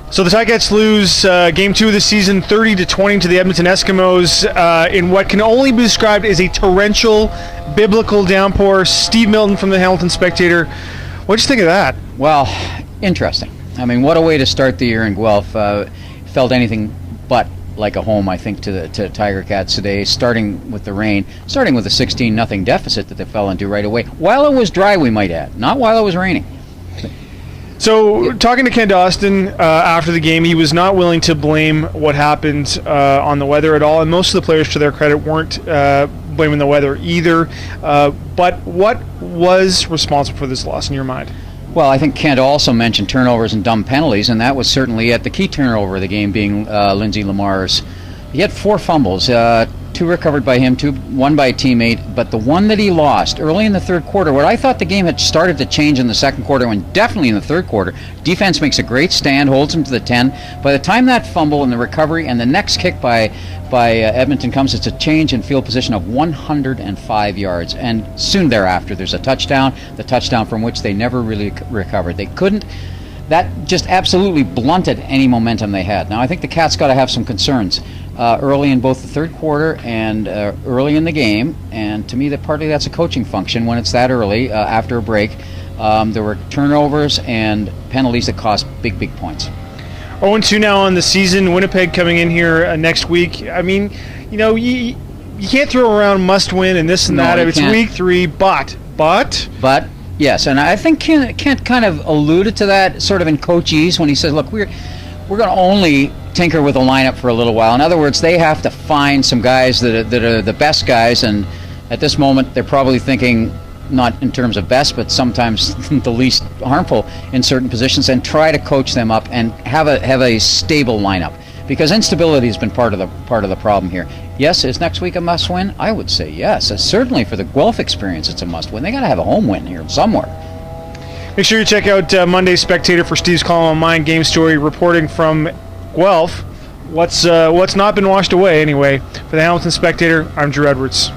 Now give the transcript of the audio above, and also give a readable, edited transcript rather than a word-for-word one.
So the Ticats lose Game 2 of the season 30-20 to the Edmonton Eskimos in what can only be described as a torrential, biblical downpour. Steve Milton from the Hamilton Spectator. What'd you think of that? Well, interesting. I mean, what a way to start the year in Guelph. Felt anything but like a home, I think, to Tiger Cats today, starting with the rain, starting with a 16-0 deficit that they fell into right away. While it was dry, we might add, not while it was raining. So, talking to Ken Dawson after the game, he was not willing to blame what happened on the weather at all, and most of the players, to their credit, weren't blaming the weather either. But what was responsible for this loss in your mind? Well, I think Kent also mentioned turnovers and dumb penalties, and that was certainly at the key turnover of the game being Lindsay Lamar's. He had 4 fumbles, 2 recovered by him, 1 by a teammate, but the one that he lost early in the third quarter, where I thought the game had started to change in the second quarter and definitely in the third quarter, defense makes a great stand, holds him to the 10. By the time that fumble and the recovery and the next kick by Edmonton comes, it's a change in field position of 105 yards, and soon thereafter there's a touchdown, the touchdown from which they never really recovered. They couldn't. That just absolutely blunted any momentum they had. Now I think the Cats got to have some concerns early in both the third quarter and early in the game, and to me that partly that's a coaching function when it's that early after a break. There were turnovers and penalties that cost big points. 0-2 now on the season. Winnipeg coming in here next week. I mean, you know, you can't throw around must win and this and that. It's can't. Week 3, but yes, and I think Kent kind of alluded to that sort of in coachese when he said, look, we're going to only tinker with the lineup for a little while. In other words, they have to find some guys that are the best guys, and at this moment they're probably thinking not in terms of best, but sometimes the least harmful in certain positions, and try to coach them up and have a stable lineup. Because instability has been part of the problem here. Yes, is next week a must-win? I would say yes. Certainly for the Guelph experience, it's a must-win. They got to have a home win here somewhere. Make sure you check out Monday's Spectator for Steve's column on Mind Game Story, reporting from Guelph. What's not been washed away anyway. For the Hamilton Spectator, I'm Drew Edwards.